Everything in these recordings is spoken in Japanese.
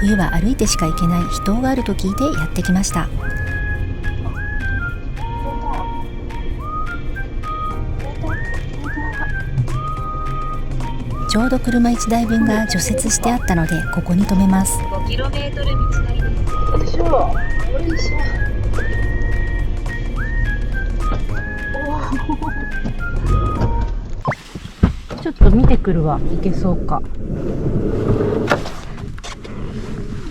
冬は歩いてしか行けない秘湯があると聞いてやってきました。ちょうど車1台分が除雪してあったのでここに止めます。 5km 道なりです。よいしょ、よいしょ。ちょっと見てくるわ、いけそうか。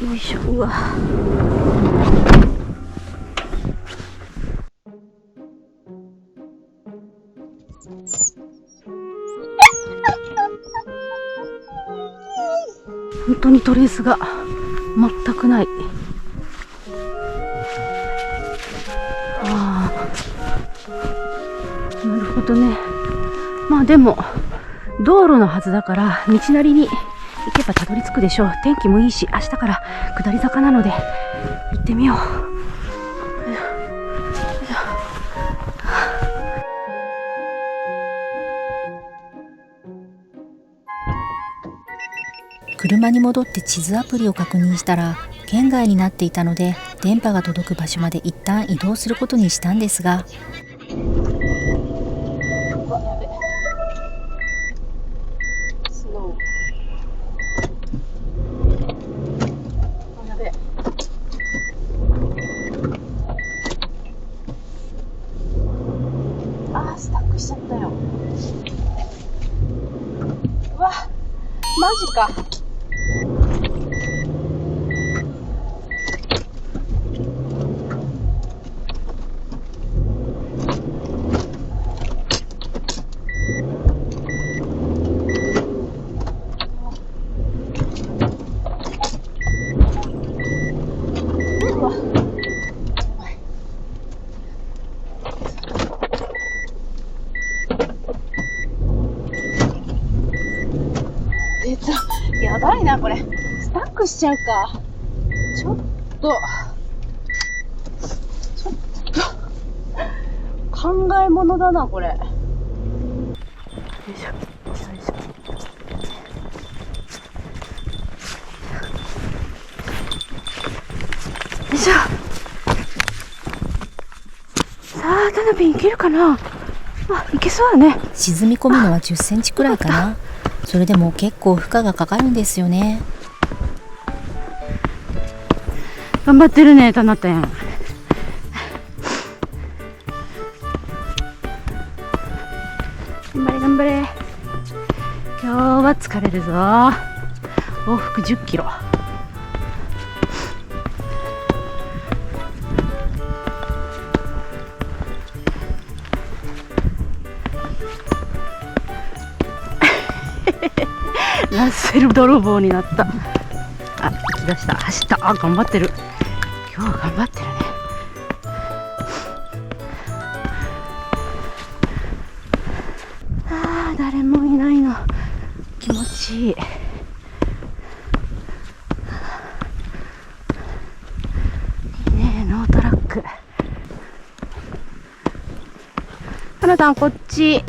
よいしょ。うわ、本当にトレースが全くない。ああ、なるほどね。まあでも道路のはずだから道なりに行けばたどり着くでしょう。天気もいいし明日から下り坂なので行ってみよう。車に戻って地図アプリを確認したら県外になっていたので電波が届く場所まで一旦移動することにしたんですが、スタックしちゃったよ。うわ、マジか。やばいなこれ。スタックしちゃうか。ちょっと考えものだなこれ。よいしょ、よいしょ。よいしょ。さあ、タナピンいけるかな。あ、いけそうだね。沈み込むのは10センチくらいかな。それでも結構負荷がかかるんですよね。頑張ってるね、タナテン。頑張れ頑張れ。今日は疲れるぞ。往復10キロ。ラッセル泥棒になった。あ、行き出した。走った。あ、頑張ってる。今日は頑張ってるね。あー、誰もいないの気持ちいい。いいね、ノートラック。はなたんこっち。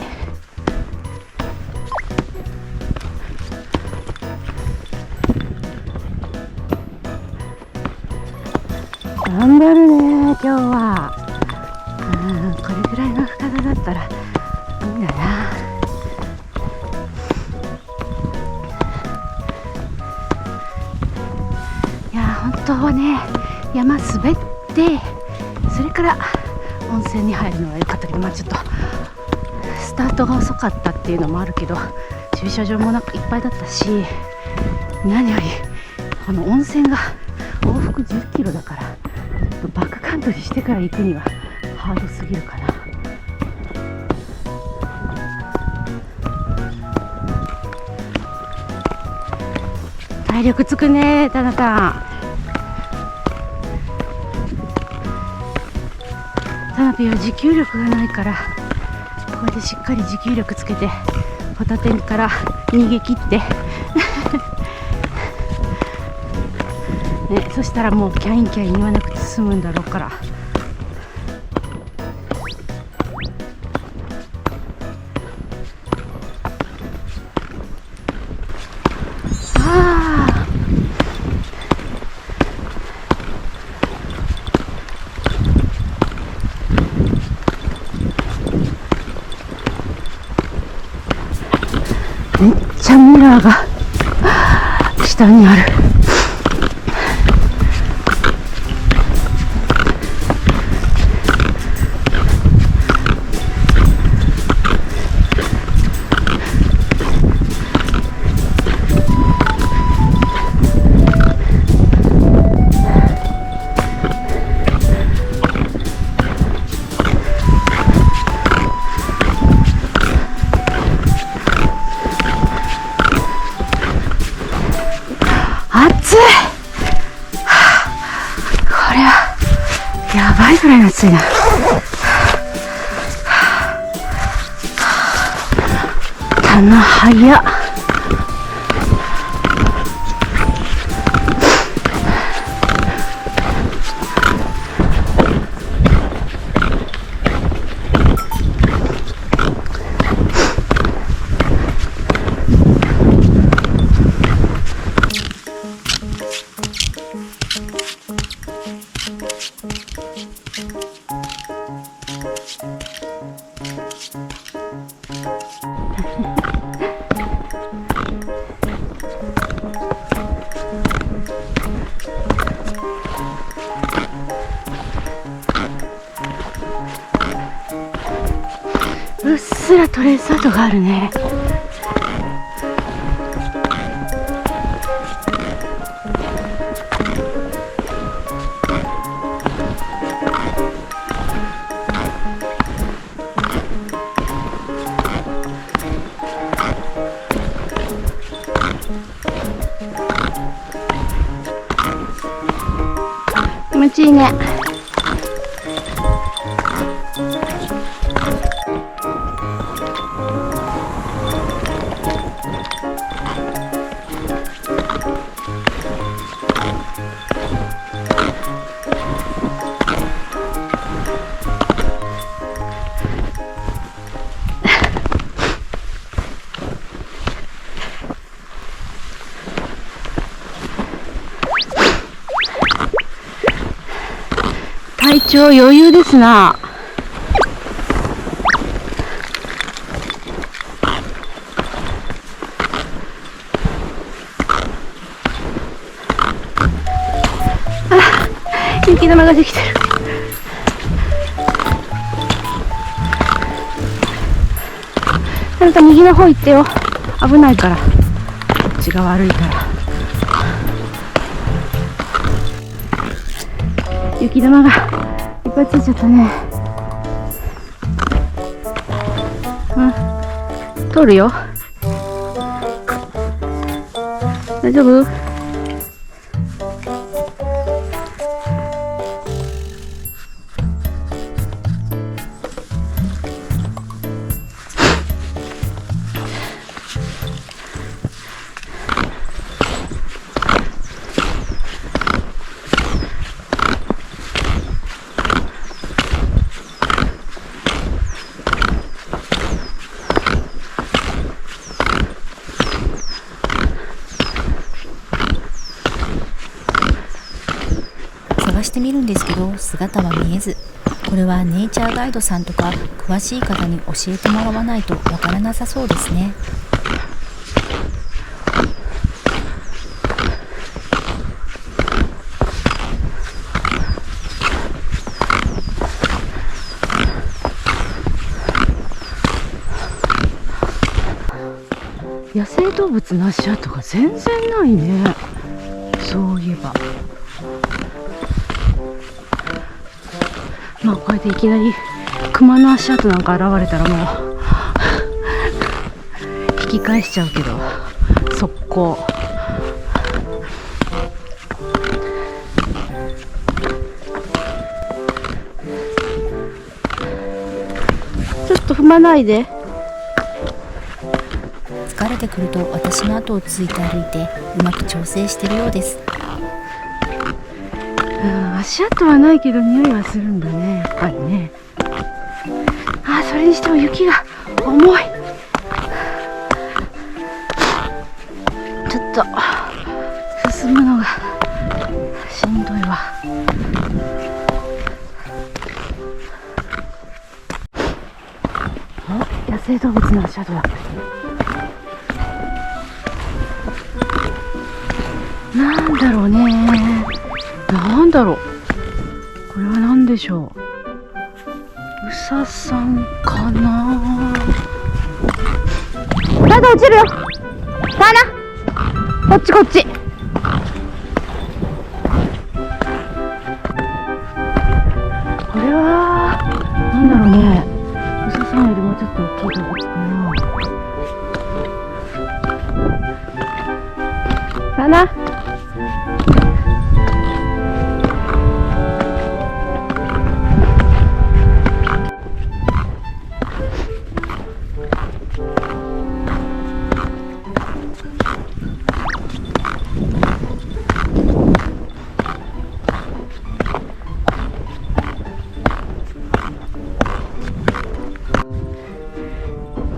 頑張るね、今日は。これぐらいの深さだったらいいんだな。いや、本当はね、山滑ってそれから温泉に入るのが良かったけど、まあちょっとスタートが遅かったっていうのもあるけど、駐車場もなんかいっぱいだったし、何よりこの温泉が往復10キロだから、バックカントリーしてから行くにはハードすぎるかな。体力つくね、タナタン。タナピーは持久力がないから、これでしっかり持久力つけてホタテから逃げ切ってね、そしたらもうキャインキャイン言わなくて済むんだろうから。ちゃミラーが下にある。暑い、これはやばいぐらい暑いな。棚早っ。うっすらトレース跡があるね。気持ちいいね。体調余裕ですな。あ、雪玉ができてる。あなた右の方行ってよ。危ないから。こっちが悪いから。雪玉がいっぱいついちゃったね。うん、通るよ。大丈夫？探してみるんですけど姿は見えず、これはネイチャーガイドさんとか詳しい方に教えてもらわないとわからなさそうですね。野生動物の足跡が全然ないね。そういえば。まあこうやっていきなり熊の足跡なんか現れたらもう引き返しちゃうけど速攻。ちょっと踏まないで。疲れてくると私の後をついて歩いてうまく調整してるようです。足跡はないけど匂いはするんだね、やっぱりね。あ、それにしても雪が重い。ちょっと進むのがしんどいわ。あ、野生動物の足跡だ。なんだろうね。なんだろう。これは何でしょう。うささんかな。まだ落ちるよ。さあな。こっちこっち。これはなんだろうね。うささんよりもうちょっと大きい動物かな。さあな。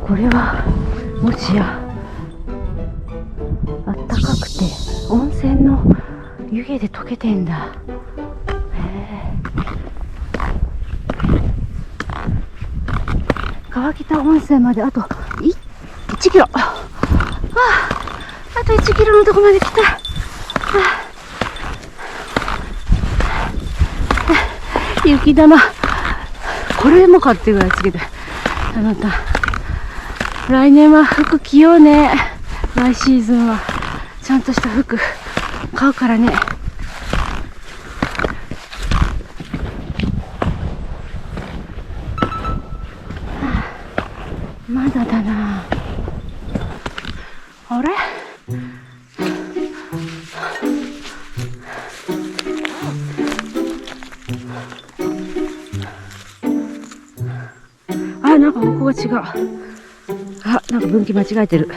これはもしやあったかくて温泉の湯気で溶けてんだ。川北温泉まであと1キロ。あと1キロのとこまで来た。雪玉これもかっていうぐらいつけて、あなた来年は服着ようね。来シーズンはちゃんとした服買うからね。まだだな。あれなんかここが違う。なんか分岐間違えてる。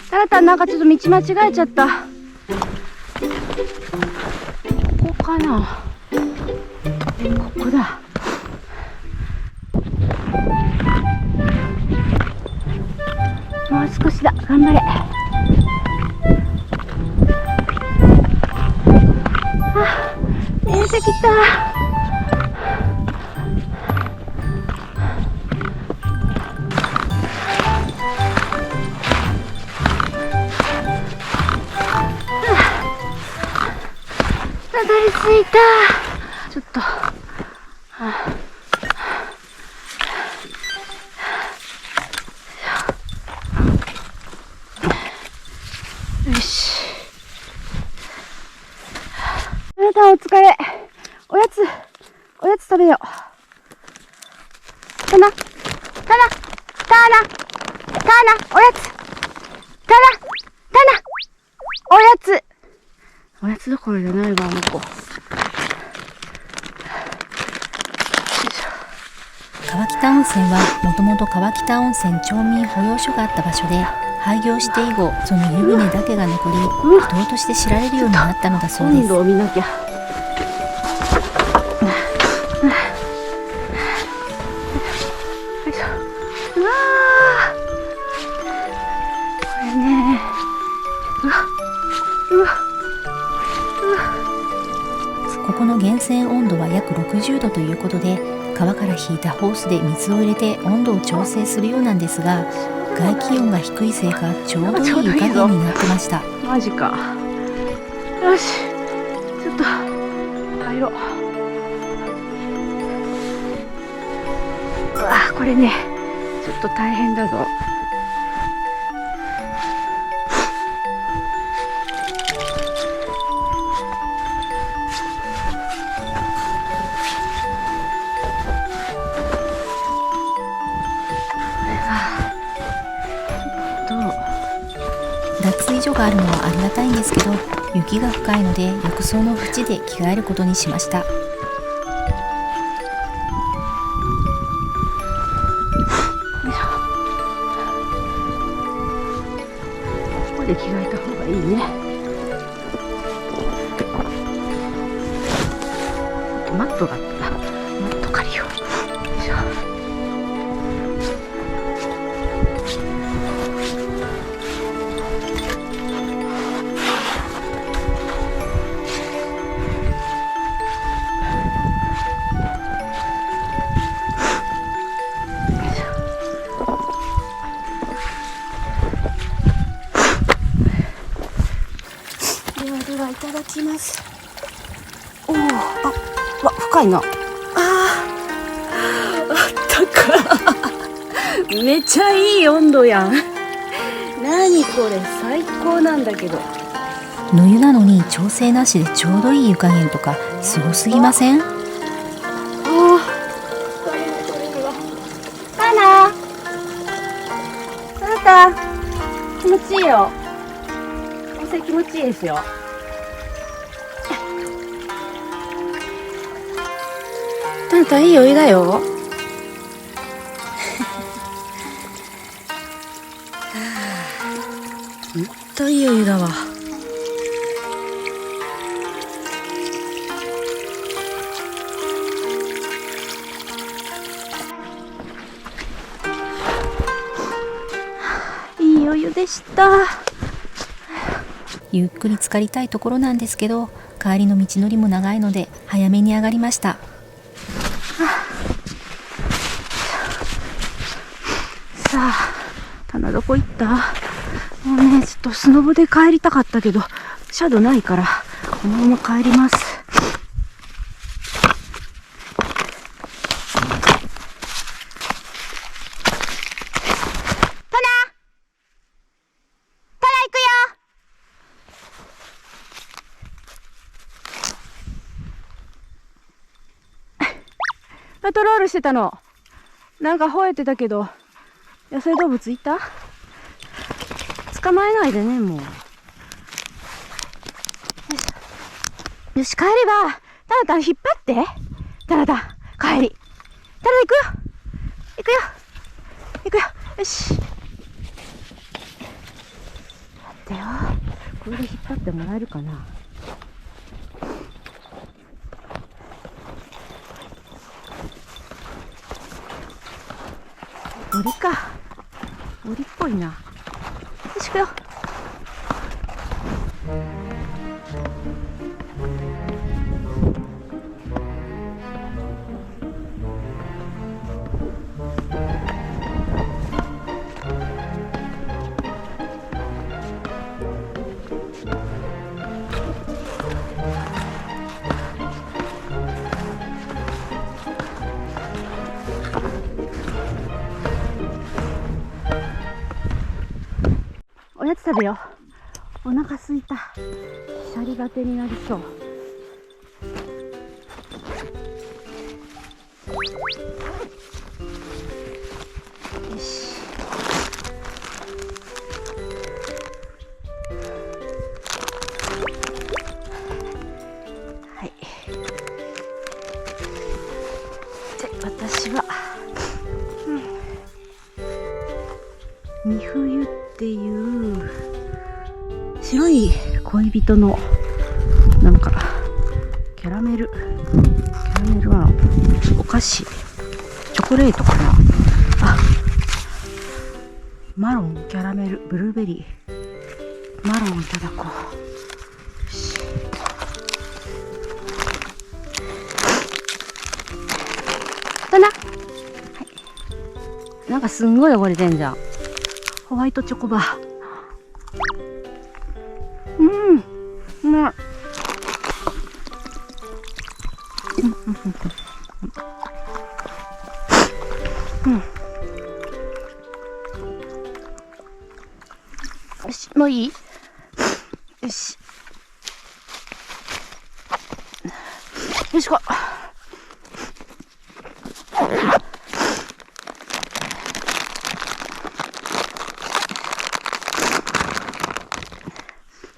タラタンなんかちょっと道間違えちゃった。ここかな。ここだ。もう少しだ。頑張れ。見えてきた。たどり着いた。ちょっと、よし。あなたお疲れ。おやつ食べよう。タナ、おやつ。おやつどころじゃないわ、あの子。川北温泉はもともと川北温泉町民保養所があった場所で、廃業して以後その湯船だけが残り、秘湯として知られるようになったのだそうです。温度を見なきゃ。うわー、これね、ここの源泉温度は約60度ということで、川から引いたホースで水を入れて温度を調整するようなんですが、外気温が低いせいかちょうどいい湯加減になってました。マジか。よし、ちょっと入ろう。うわ、これねちょっと大変だぞ。脱衣所があるのはありがたいんですけど、雪が深いので浴槽の縁で着替えることにしました。ここで着替えた方がいいね。マットだった。マット借りよう。よいしょ。ではいただきます。おお、わ、深いな。あったかめっちゃいい温度やん。何これ、最高なんだけど。野湯なのに調整なしでちょうどいい湯加減とかすごすぎません？カナ、あなた気持ちいいよ。温泉気持ちいいですよ。あなたいいお湯だよ。ほんといいお湯だわ。いいお湯でした。ゆっくり浸かりたいところなんですけど、帰りの道のりも長いので早めに上がりました。さあ、タナどこ行った？もうね、ちょっとスノボで帰りたかったけど、シャドウないから、このまま帰ります。パトロールしてたの。なんか吠えてたけど、野生動物いた？捕まえないでね、もう。よし、帰れば。タナ引っ張って。タナ帰り。タナ行くよ。行くよ。行くよ。よし。待ってよ。これで引っ張ってもらえるかな。檻か。檻っぽいな。よし、行くよ。おやつ食べよう。お腹すいた。シャリバテになりそう。よし。はい。で、私は、三冬っていう白い恋人のなんかキャラメルはお菓子、チョコレートかな。マロン、キャラメル、ブルーベリー、マロンいただこう。よし。だな。はい。なんかすんごい汚れてんじゃん。ホワイトチョコバー。うまい。よし、もういい？よし。よしこ。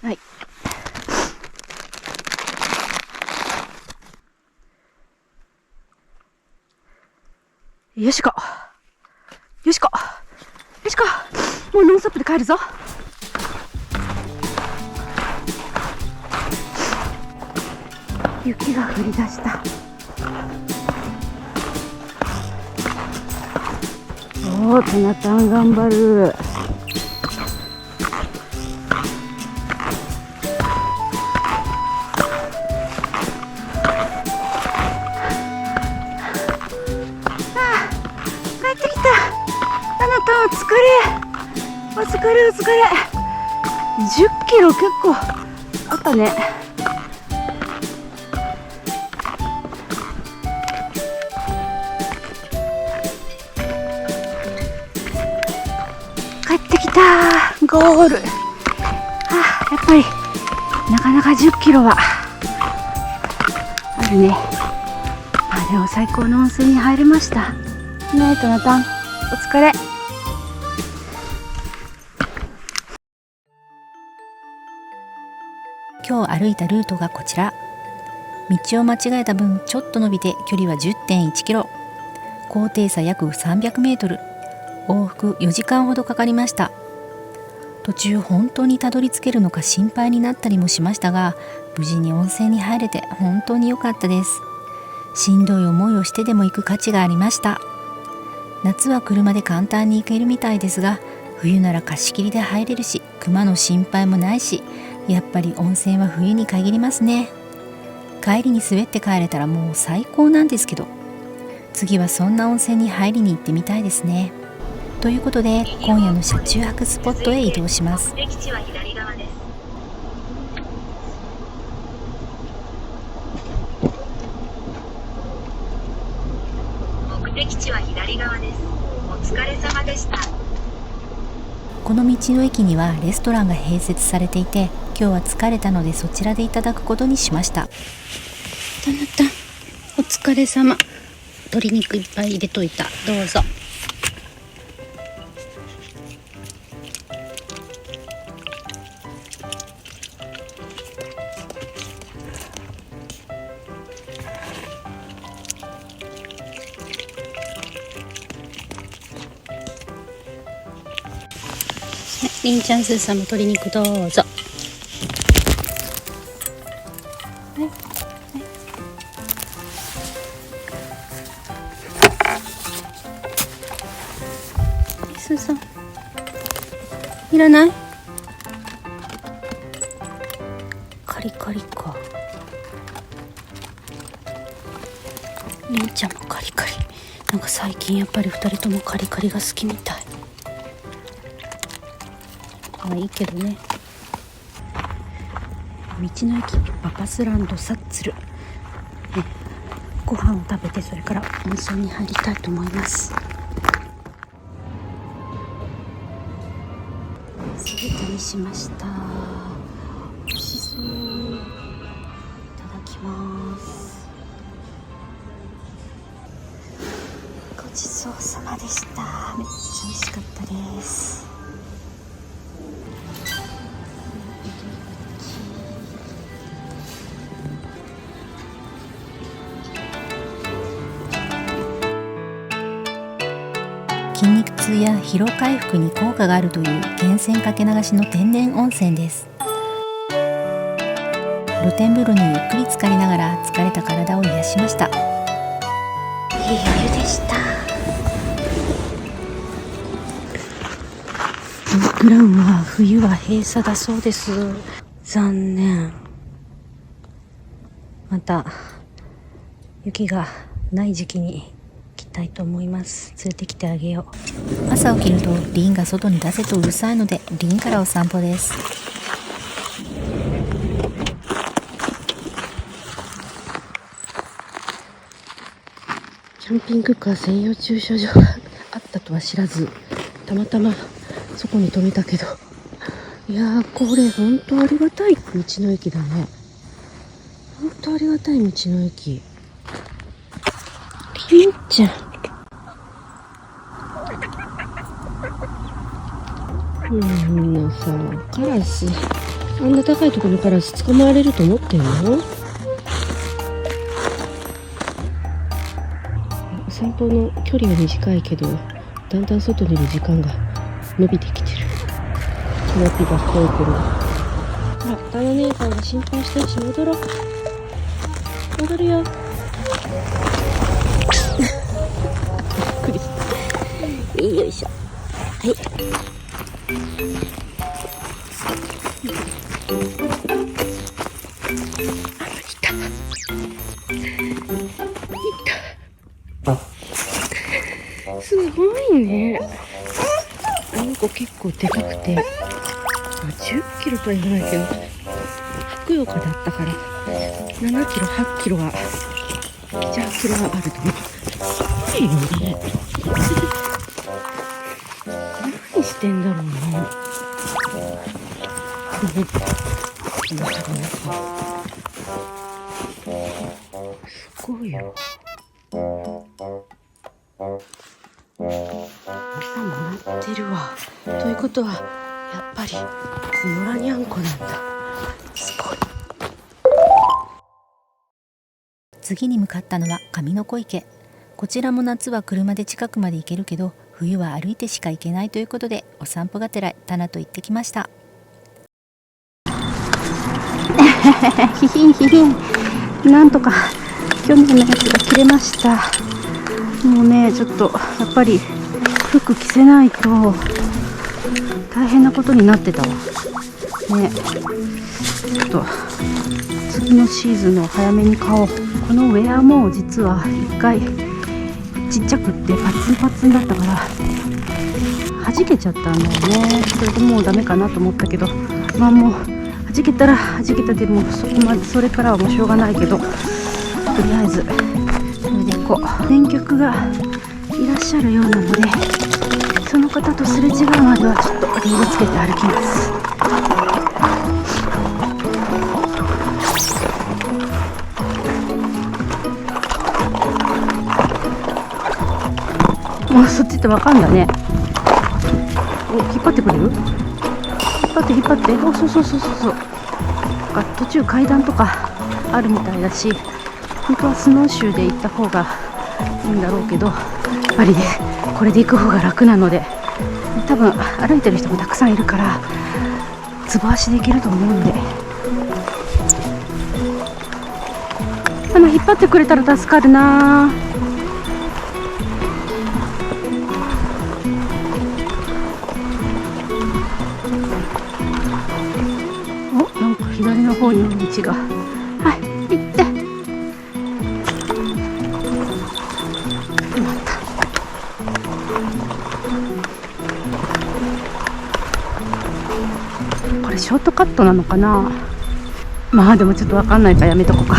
はい。よしこ。よしこ。よしこ。もうノンストップで帰るぞ。雪が降り出した。おー、タナタン頑張る。帰ってきた。タナタンお疲れ。お疲れお疲れ。10キロ結構あったね。帰ってきたー、ゴール。やっぱりなかなか10キロはあるね。でも最高の温泉に入れましたね。トナタン、お疲れ。今日歩いたルートがこちら。道を間違えた分ちょっと伸びて距離は 10.1 キロ、高低差約300メートル、往復4時間ほどかかりました。途中本当にたどり着けるのか心配になったりもしましたが、無事に温泉に入れて本当に良かったです。しんどい思いをしてでも行く価値がありました。夏は車で簡単に行けるみたいですが、冬なら貸し切りで入れるし、熊の心配もないし、やっぱり温泉は冬に限りますね。帰りに滑って帰れたらもう最高なんですけど、次はそんな温泉に入りに行ってみたいですね。ということで今夜の車中泊スポットへ移動します。目的地は左側です。目的地は左側です。お疲れ様でした。この道の駅にはレストランが併設されていて、今日は疲れたのでそちらでいただくことにしました。トナタン、お疲れ様。鶏肉いっぱい入れといた。どうぞ。りんちゃん、スーさんも鶏肉どうぞ。スーさん、いらない？カリカリか。りんちゃんもカリカリ。なんか最近やっぱり2人ともカリカリが好きみたい。まあいいけどね。道の駅パパスランドサッツル、ご飯を食べてそれから温泉に入りたいと思います。酢豚にしました。美味しそう。いただきます。ごちそうさまでした。めっちゃ美味しかったです。筋肉痛や疲労回復に効果があるという源泉かけ流しの天然温泉です。露天風呂にゆっくり浸かりながら疲れた体を癒しました。いいお湯でした。ドッグランは冬は閉鎖だそうです。残念。また雪がない時期にたいと思います。連れてきてあげよう。朝起きるとリンが外に出せとうるさいのでリンからお散歩です。キャンピングカー専用駐車場があったとは知らず、たまたまそこに止めたけど、いやー、これ本当ありがたい道の駅だね。本当ありがたい道の駅。りんちゃん、さ、カラス、あんな高いところのカラス捕まえれると思ってんの？散歩の距離は短いけど、だんだん外にいる時間が伸びてきてる。キノピが遠い頃。ほら、ダナ姉さんが心配してるし、戻ろう。戻るよ。びっくりした。よいしょ。はい。すごいね。あの子結構でかくて、10キロとは言わないけど、岡だったから7キロ8キロは7、8キロはあると思う。いいよね。何してんだろうね。すごいよ。餌もらってるわ。ということはやっぱり野良にゃんこなんだ。すごい。次に向かったのは上の子池。こちらも夏は車で近くまで行けるけど、冬は歩いてしか行けないということで、お散歩がてらタナと行ってきました。ひひんひひん。なんとか去年のやつが切れました。もうね、ちょっとやっぱり服着せないと大変なことになってたわね。ちょっと次のシーズンの早めに買おう。このウェアも実は一回ちっちゃくってパツンパツンだったから弾けちゃったんだよね。それでもうダメかなと思ったけど、まあもう弾けたら弾けたでもそれからはもうしょうがないけど、とりあえずそれでこう返却がいらっしゃるようなので、その方とすれ違うまではちょっとリードつけて歩きます。もうそっちってわかんだね。お、引っ張ってくれる？引っ張って。お、そう。途中階段とかあるみたいだし、本当はスノーシューで行った方がいいんだろうけど、やっぱりね、これで行く方が楽なので、多分歩いてる人もたくさんいるからつぼ足で行けると思うんで、引っ張ってくれたら助かるな。お、なんか左の方に道が。はい、行って。これショートカットなのかな。まあでもちょっとわかんないからやめとこうか。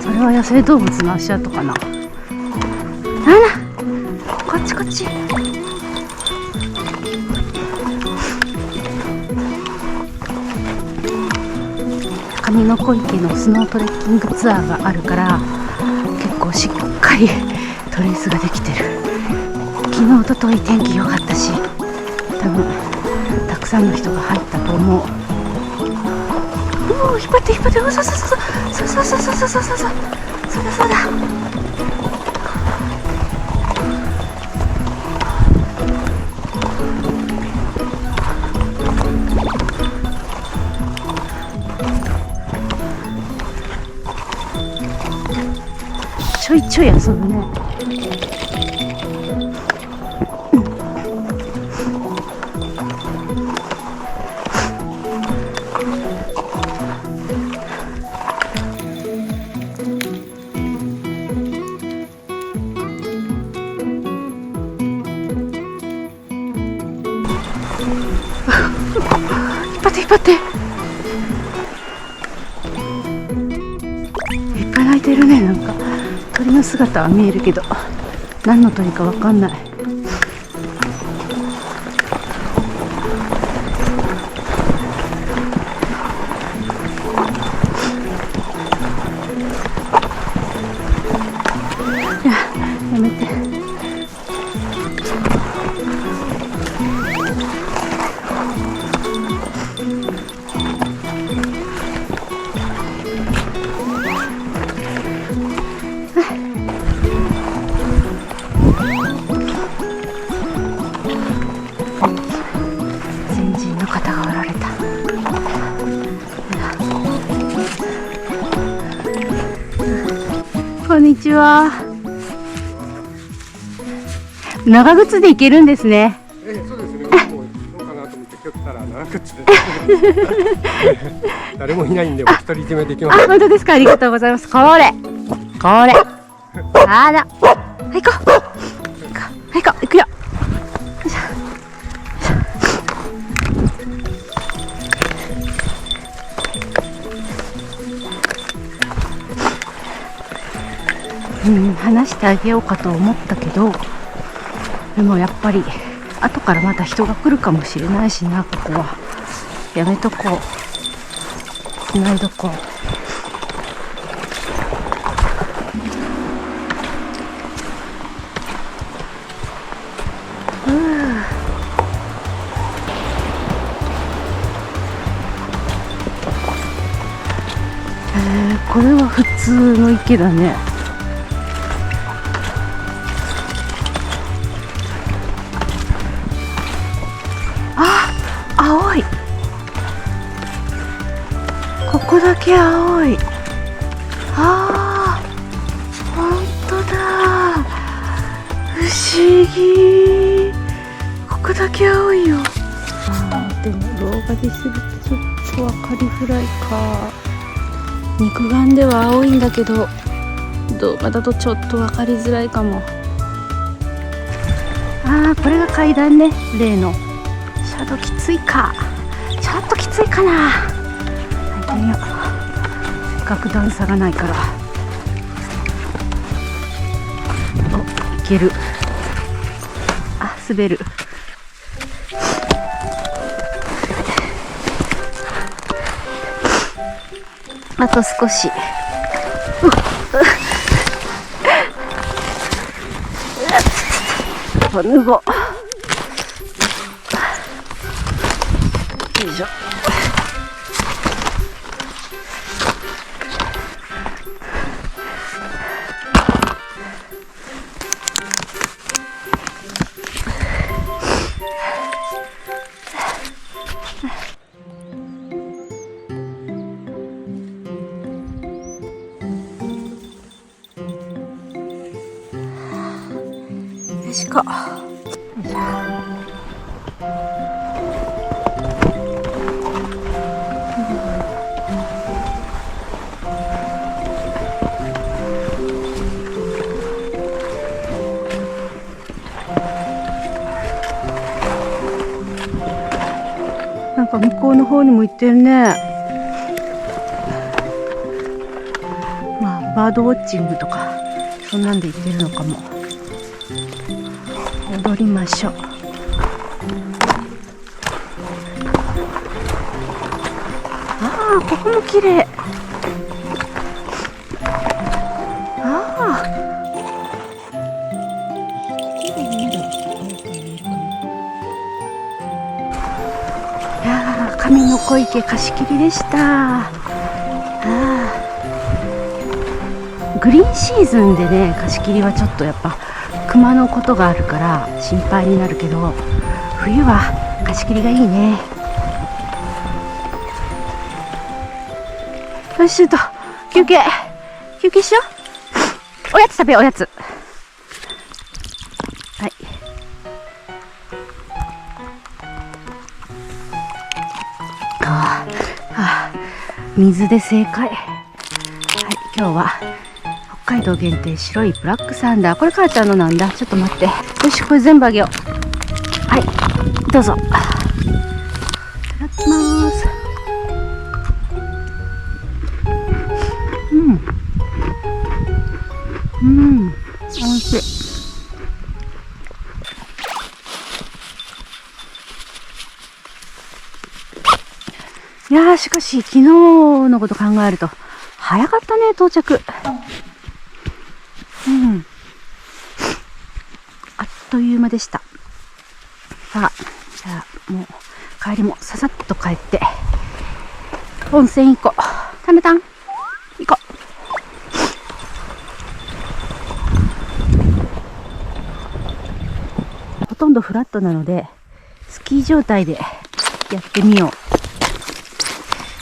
それは野生動物の足跡かな。こっち上の子池のスノートレッキングツアーがあるから、結構しっかりトレースができてる。昨日、おととい天気良かったし、多分たくさんの人が入ったと思う。引っ張って。そうだ。ちょい遊ぶね。引っ張って。いっぱい鳴いてるね。なんか鳥の姿は見えるけど、何の鳥かわかんない。やめて。先人の方がおられた。こんにちは。長靴で行けるんですね。そうですね。もうどうかなと思って今日来たら長靴で誰もいないんでお独り占めできます。本当ですか。ありがとうございます。これあら、はい行こう行くよ。話してあげようかと思ったけど、でもやっぱり後からまた人が来るかもしれないしな、ここはやめとこう、つないどこう。これは普通の池だね。あ、青い。ここだけ青い。あー、ほんとだ。不思議。ここだけ青いよ。でも動画でするとちょっと分かりづらいか。肉眼では青いんだけど、動画だとちょっと分かりづらいかも。あー、これが階段ね、例の。シャドウきついか、ちょっときついかな。入ってみよう。せっかく段差がないから。お、いける。あ、滑る。あと少し。脱ごう。よいしょ。よしこ。なんか向こうの方にも行ってるね。まあバードウォッチングとかそんなんで行ってるのかも。戻りましょう。ああ、ここも綺麗。ああ、いやー、上の小池貸し切りでした。グリーンシーズンでね、貸し切りはちょっとやっぱ熊のことがあるから心配になるけど、冬は貸し切りがいいね。よし、休憩しよう。おやつ食べよう、おやつ。はい。水で正解。はい、今日は北海道限定白いブラックサンダー。これ母ちゃんのなんだ。ちょっと待って。よし、これ全部あげよう。はい、どうぞ。いただきます。おいしい。いやー、しかし昨日のこと考えると早かったね、到着。あっという間でした。さあ、じゃあもう帰りもささっと帰って温泉行こう。タメタン行こう。ほとんどフラットなのでスキー状態でやってみよう。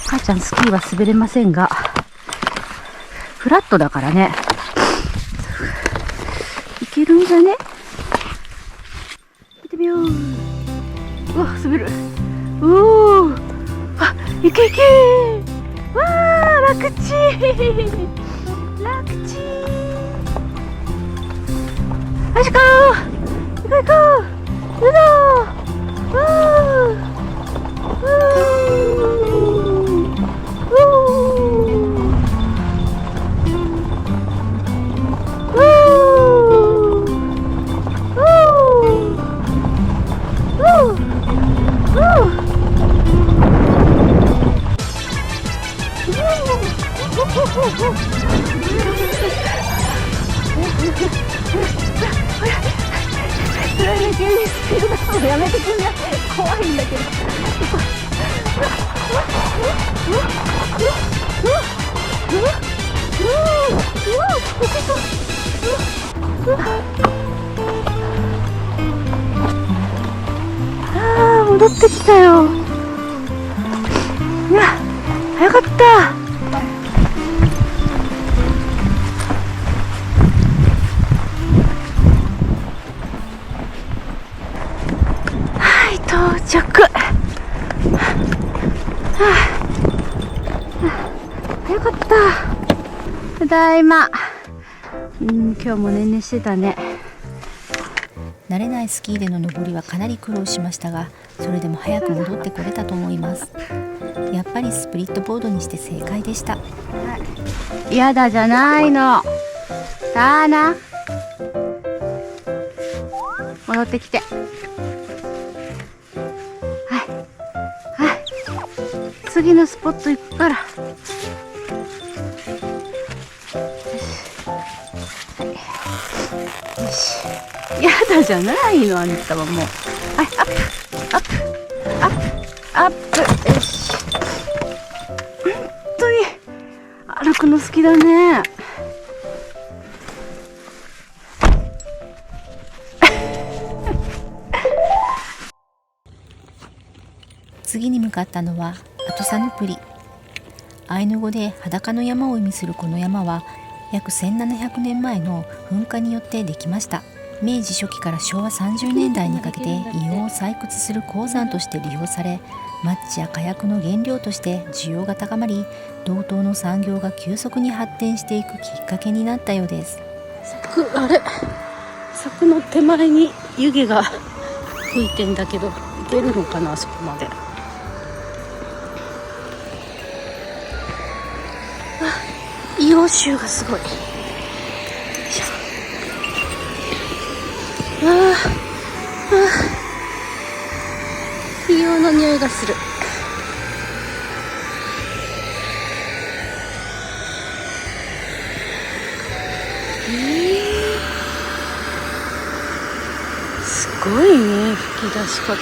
母ちゃんスキーは滑れませんが、フラットだからね、いけるんじゃね。行ってみよう。うわ、滑る。おー、あ、いけいけー。わー、楽ちー、楽ちー。よしこー、行こう行こう。うどー、わー、急にスピード出すのやめてくんない？怖いんだけど。あー、戻ってきたよ。うわ、早かった。はい、到着。早かった。ただいま。今日もねんねしてたね。慣れないスキーでの登りはかなり苦労しましたが、それでも早く戻ってこれたと思います。やっぱりスプリットボードにして正解でした。やだじゃないの。ターナ戻ってきて。はいはい、次のスポット行くから。よし、やだじゃないの、あんたはもう。はい、アップアップアップアップ。よし、本当に歩くの好きだね。次に向かったのはアトサヌプリ。アイヌ語で裸の山を意味するこの山は約1700年前の噴火によってできました。明治初期から昭和30年代にかけて硫黄を採掘する鉱山として利用され、マッチや火薬の原料として需要が高まり、道東の産業が急速に発展していくきっかけになったようです。あれ、柵の手前に湯気が吹いてんだけど、行けるのかな、あそこまで。硫黄臭がすごい。硫黄の匂いがする。すごいね、吹き出し方が。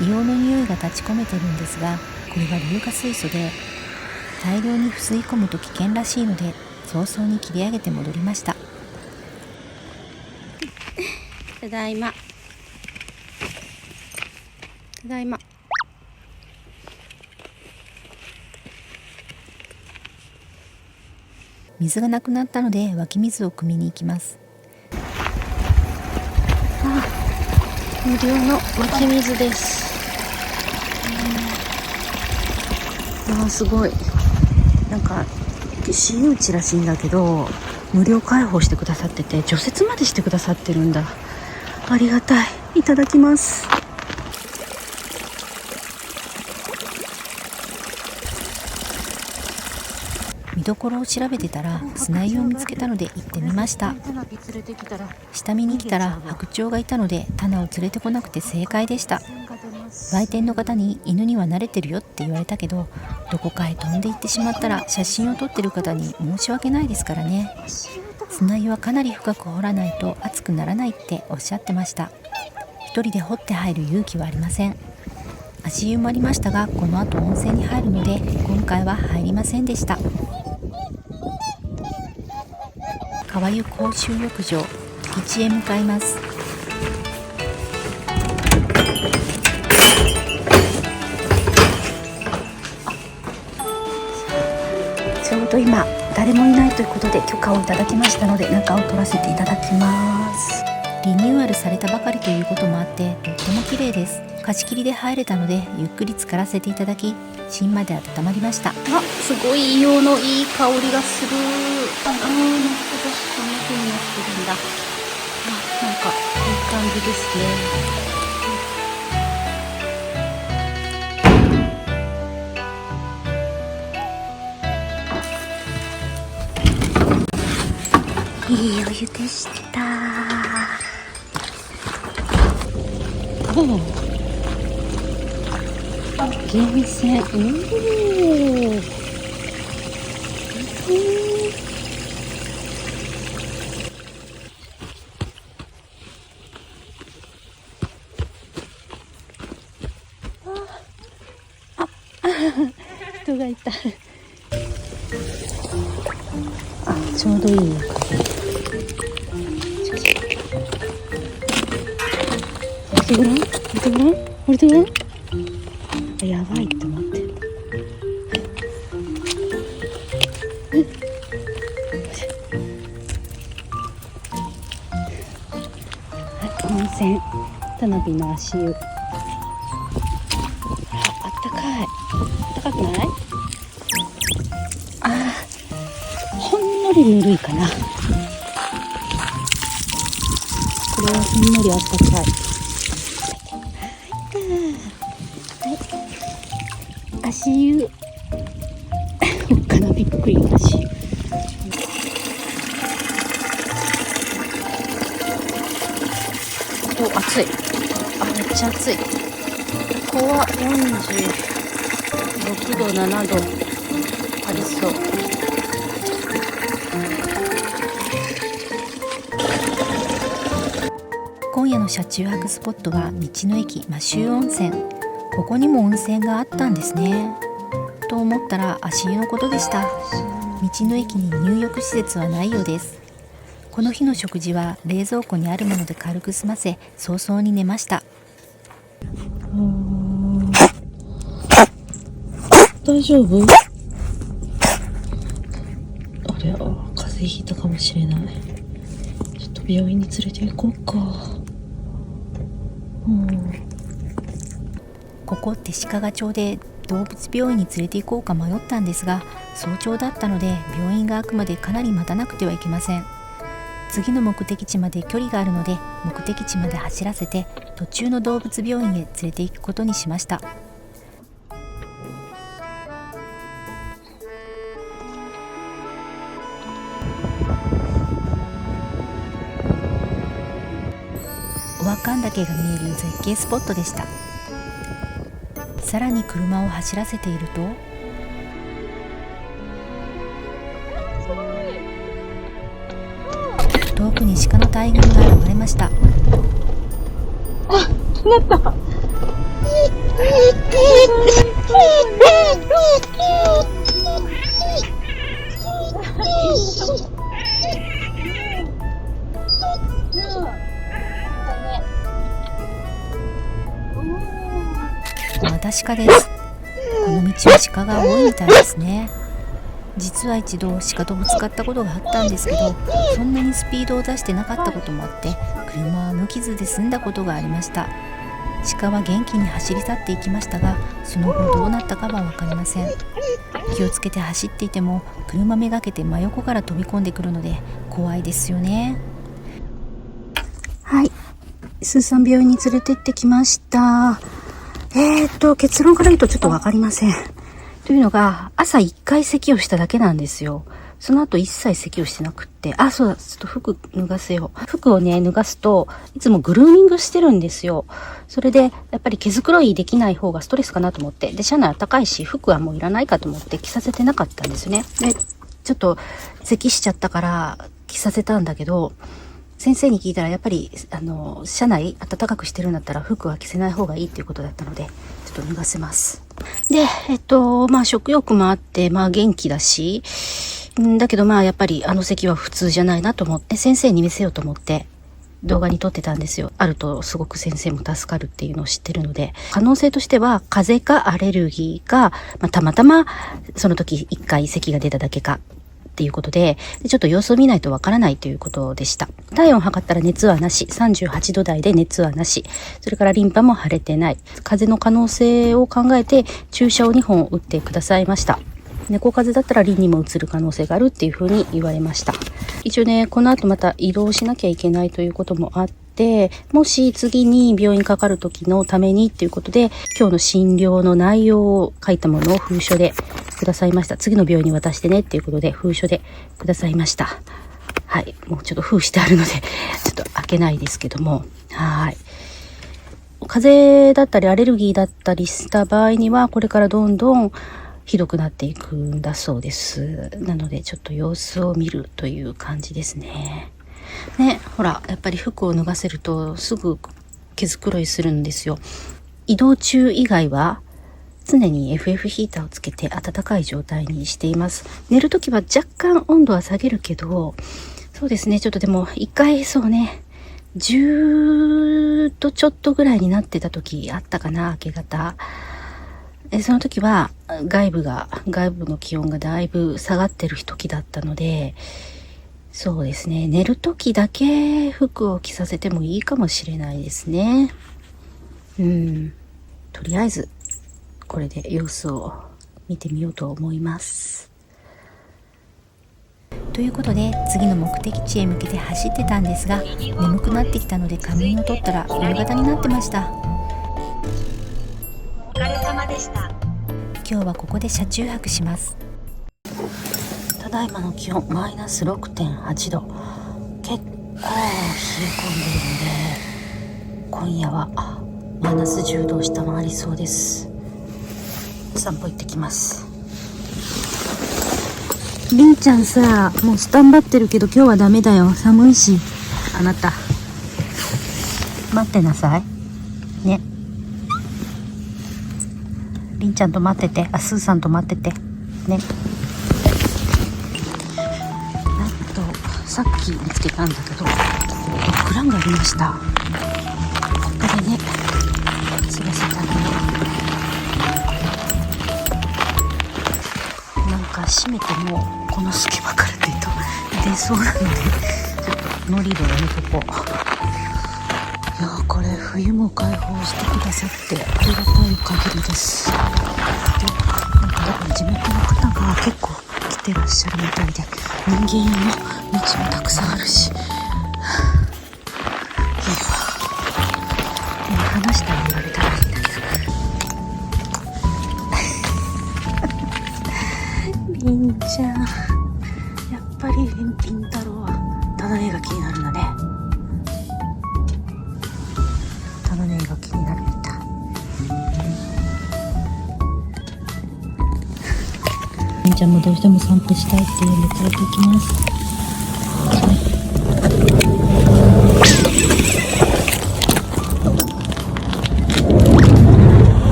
硫黄の匂いが立ち込めてるんですが、これは硫化水素で大量に吸い込むと危険らしいので、早々に切り上げて戻りました。ただいま。ただいま。水がなくなったので湧き水を汲みに行きます。無料の湧き水です。すごい。なんか私有地らしいんだけど、無料開放してくださってて、除雪までしてくださってるんだ。ありがたい。いただきます。見どころを調べてたら砂湯を見つけたので行ってみました。下見に来たら白鳥がいたのでタナを連れてこなくて正解でした。売店の方に犬には慣れてるよって言われたけど、どこかへ飛んで行ってしまったら写真を撮ってる方に申し訳ないですからね。砂湯はかなり深く掘らないと熱くならないっておっしゃってました。一人で掘って入る勇気はありません。足湯もありましたが、この後温泉に入るので今回は入りませんでした。川湯公衆浴場敷地へ向かいます。ちょうど今誰もいないということで許可をいただきましたので、中を撮らせていただきます。リニューアルされたばかりということもあってとっても綺麗です。貸し切りで入れたのでゆっくり浸からせていただき、芯まで温まりました。すごい硫黄のいい香りがする。なるほど、こんな風になってるんだ。なんかいい感じですね。いいお湯でした。源泉。人がいた。あ、ちょうどいい。降りてごらん、降りてごらん、降りてごらん。やばいって思って。はい、温泉田辺の足湯。あったかい。あったかくない？あー、ほんのりぬるいかな。これはほんのりあったかい。足湯おっかな、びっくり。足湯お、暑い。あ、めっちゃ暑い。ここは46度7度ありそう。今夜の車中泊スポットは道の駅摩周温泉。ここにも温泉があったんですね。と思ったら足湯のことでした。道の駅に入浴施設はないようです。この日の食事は冷蔵庫にあるもので軽く済ませ、早々に寝ました。大丈夫？あれ、風邪ひいたかもしれない。ちょっと病院に連れて行こうか。ここって鹿賀町で動物病院に連れて行こうか迷ったんですが、早朝だったので病院が開くまでかなり待たなくてはいけません。次の目的地まで距離があるので、目的地まで走らせて途中の動物病院へ連れて行くことにしました。小和寒岳が見える絶景スポットでした。さらに車を走らせていると、遠くに鹿の大群が現れました。また鹿です。この道は鹿が多いみたいですね。実は一度鹿とぶつかったことがあったんですけど、そんなにスピードを出してなかったこともあって、車は無傷で済んだことがありました。鹿は元気に走り去っていきましたが、その後どうなったかは分かりません。気をつけて走っていても車めがけて真横から飛び込んでくるので怖いですよね。はい、スーさん病院に連れて行ってきました。結論から言うとちょっとわかりません。というのが、朝1回咳をしただけなんですよ。その後一切咳をしてなくって、あ、そうだ、ちょっと服脱がせよう。服をね、脱がすと、いつもグルーミングしてるんですよ。それで、やっぱり毛づくろいできない方がストレスかなと思って、で、車内暖かいし、服はもういらないかと思って着させてなかったんですよね。で、ちょっと咳しちゃったから着させたんだけど、先生に聞いたらやっぱり車内暖かくしてるんだったら服は着せない方がいいっていうことだったので、ちょっと脱がせます。で、食欲もあって、元気だし、だけどやっぱり席は普通じゃないなと思って、先生に見せようと思って動画に撮ってたんですよ。あるとすごく先生も助かるっていうのを知ってるので、可能性としては風邪かアレルギーか、たまたまその時1回咳が出ただけかっていうことで、ちょっと様子を見ないとわからないということでした。体温を測ったら熱はなし、38度台で熱はなし、それからリンパも腫れてない。風邪の可能性を考えて注射を2本打ってくださいました。猫風邪だったらリンにも移る可能性があるっていうふうに言われました。一応ね、この後また移動しなきゃいけないということもあって、もし次に病院かかる時のためにっていうことで、今日の診療の内容を書いたものを封書でくださいました。次の病院に渡してねっていうことで封書でくださいました。はい、もうちょっと封してあるのでちょっと開けないですけども、はい。風邪だったりアレルギーだったりした場合には、これからどんどんひどくなっていくんだそうです。なのでちょっと様子を見るという感じですね。ね、ほらやっぱり服を脱がせるとすぐ毛づくろいするんですよ。移動中以外は常に FF ヒーターをつけて暖かい状態にしています。寝るときは若干温度は下げるけど、そうですね、ちょっとでも一回そうね、10度ちょっとぐらいになってた時あったかな、明け方。その時は外部の気温がだいぶ下がってる時だったので、そうですね、寝る時だけ服を着させてもいいかもしれないですね。とりあえずこれで様子を見てみようと思います。ということで次の目的地へ向けて走ってたんですが、眠くなってきたので仮眠を取ったら夕方になってました。お疲れ様でした。今日はここで車中泊します。ただいまの気温マイナス 6.8 度、結構冷え込んでるので今夜はマイナス10度を下回りそうです。散歩行ってきます。りんちゃんさ、もうスタンバってるけど今日はダメだよ、寒いし。あなた待ってなさいね。りんちゃんと待ってて、スーさんと待っててね。さっき見つけたんだけどドッグランがありました。ここでね連れせてあげよう。なんか閉めてもこの隙間から出そうなのでちょっとノリでやめとこう。いやこれ冬も開放してくださってありがたい限りです。でなんかだから地元の方が結構来てらっしゃるみたいで、人間屋の道もたくさんあるし、いいわ。今話したら言われたらいいんだけどりんちゃん、やっぱりりんたろうはタダネが気になるんだね。タダネが気になるみたい。りんちゃんもどうしても散歩したいって言うんで連れて行きます。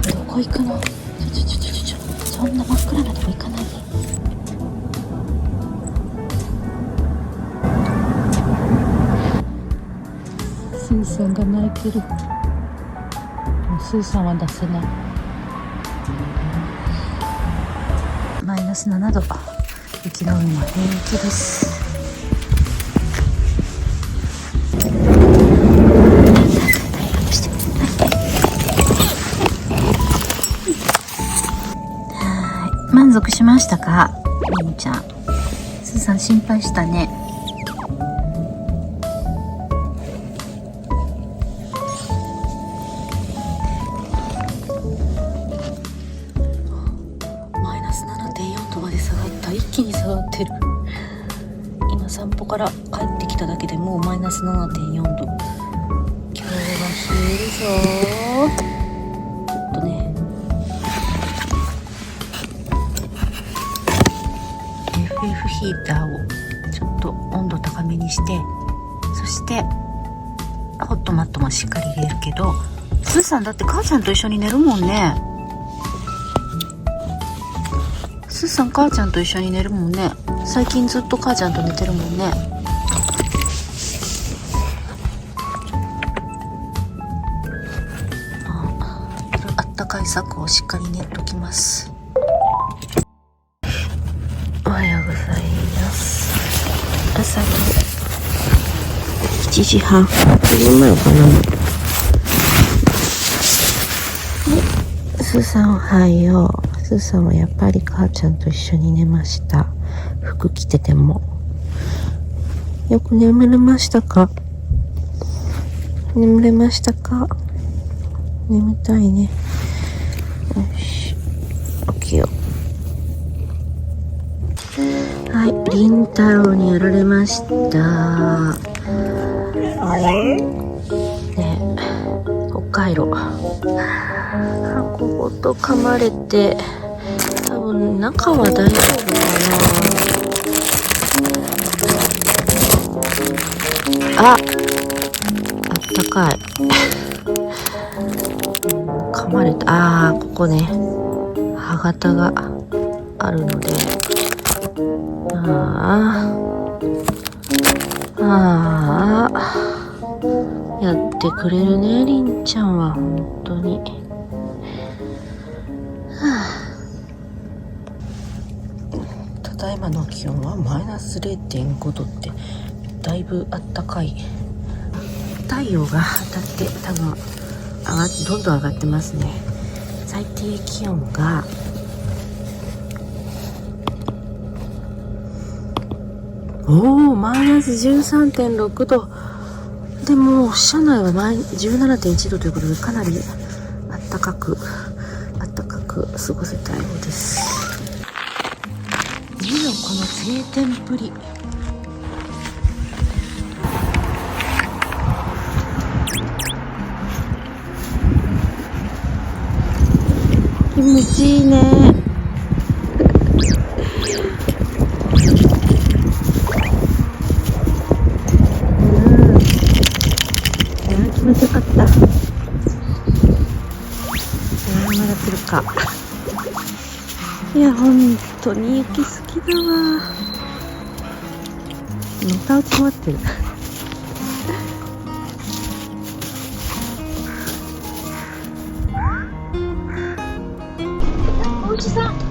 どこ行くの？そんな真っ暗なとこ行かないで。スーさんが泣いてる。スーさんは出せない。マイナス7度、雪の上も平気です。満足しましたか、りんちゃん。スーさん心配したね。マイナス 7.4 度まで下がった。一気に下がってる。今散歩から帰ってきただけでもうマイナス 7.4 度。今日は冷えるぞ。ちょっとねFF ヒーターをちょっと温度高めにして、そしてホットマットもしっかり入れるけど、スーさんだって母ちゃんと一緒に寝るもんね。スーさん母ちゃんと一緒に寝るもんね。最近ずっと母ちゃんと寝てるもんね。あったかい策をしっかり練っときます。おはようございます。朝の7時半。スーさんおはよう。スーさんはやっぱり母ちゃんと一緒に寝ました。服着てても。よく眠れましたか？眠れましたか？眠たいね。よし。起きよう。はい、凛太郎にやられました。ね、北海道。ここと噛まれて、多分中は大丈夫かな。あったかい。噛まれた。ここね、歯型があるので。やってくれるね、りんちゃんは本当に。ただいまの気温はマイナス 0.5 度ってだいぶあったかい。太陽が当たって多分どんどん上がってますね。最低気温がマイナス 13.6 度でも車内は17.1 度ということで、かなりあったかく過ごせたようです。見ろこの晴天っぷり。気持ちいいね。気持ちよかった。まだ来るか。いや、本当に雪好きだわ。また集まってる。おじさん。